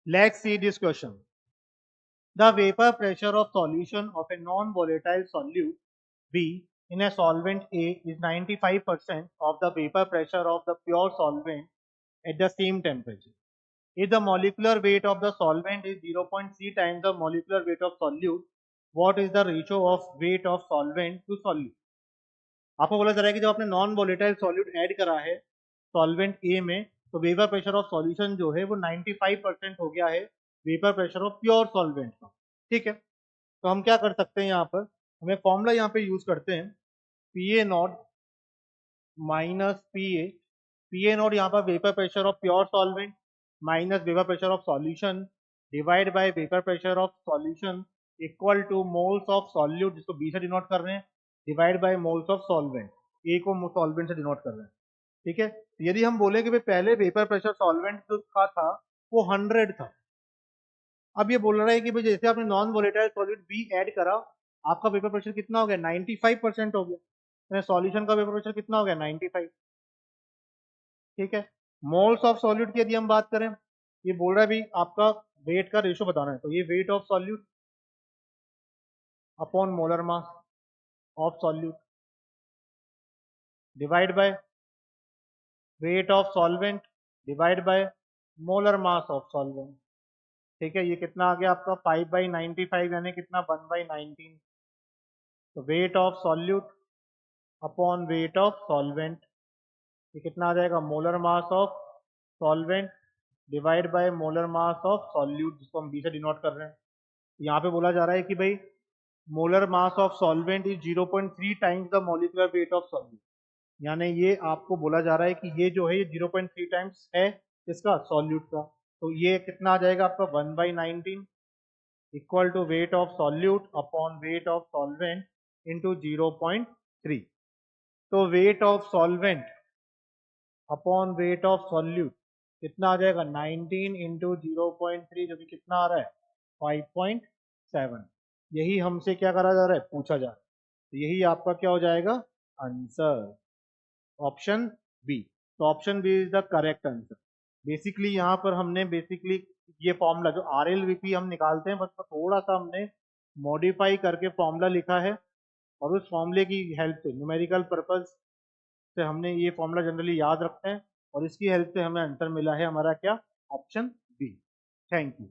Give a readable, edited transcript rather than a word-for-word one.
Let's see this question. The vapor pressure of solution of a non-volatile solute B in a solvent A is 95% of the vapor pressure of the pure solvent at the same temperature. If the molecular weight of the solvent is 0.3 times the molecular weight of solute, what is the ratio of weight of solvent to solute? आपको बोला जा रहा है कि जब आपने non volatile solute add करा है सॉल्वेंट ए में तो वेपर प्रेशर ऑफ सॉल्यूशन जो है वो 95% हो गया है vapour pressure of pure solvent का। ठीक है, तो हम क्या कर सकते हैं यहाँ पर, हमें फॉर्मूला यहाँ पे यूज करते हैं p a nought minus p a nought यहाँ पर vapour pressure of pure solvent minus vapour pressure of solution divide by vapour pressure of solution equal to moles of solute, जिसको बी से denote कर रहे हैं, divide by moles of solvent, A को solvent से denote कर रहे हैं। ठीक है, यदि हम बोले कि भाई पहले वेपर प्रेशर सॉल्वेंट जो का था वो 100 था, अब ये बोल रहा है कि भाई जैसे आपने non volatile solute B add करा आपका वेपर प्रेशर कितना हो गया, 95% हो गया, सॉल्यूशन का वेपर प्रेशर कितना हो गया, 95। ठीक है, मोल्स ऑफ सॉल्यूट की यदि हम बात करें, ये बोल रहा है भाई आपका वेट का रेशो बताना है, तो ये wait of solute upon molar mass of solute divide by weight of solvent divide by molar mass of solvent. ठीक है, ये कितना आ गया आपका 5/95 यानी कितना 1/19। तो weight of solute upon weight of solvent, ये कितना आ जाएगा, molar mass of solvent divide by molar mass of solute, जिसको हम बी से डिनोट कर रहे हैं। यहाँ पे बोला जा रहा है कि भाई molar mass of solvent is 0.3 times the molecular weight of solute, यानी ये आपको बोला जा रहा है कि ये जो है ये 0.3 टाइम्स है इसका सॉल्यूट का, तो ये कितना आ जाएगा आपका 1/19 equal to weight of solute upon weight of solvent into 0.3। तो weight of solvent upon weight of solute कितना आ जाएगा 19 इंटू 0.3, जो कि कितना आ रहा है 5.7। यही हमसे क्या करा जा रहा है, पूछा जा रहा है, तो यही आपका क्या हो जाएगा आंसर, ऑप्शन बी। तो option B is the correct answer. Basically यहाँ पर हमने बेसिकली ये फॉर्मूला जो आर एल वीपी हम निकालते हैं बस थोड़ा सा हमने मॉडिफाई करके फॉर्मूला लिखा है, और उस फॉर्मूले की हेल्प से न्यूमेरिकल पर्पज से हमने ये फॉर्मूला जनरली याद रखते हैं, और इसकी हेल्प से हमें आंसर मिला है हमारा क्या, ऑप्शन बी। Thank you.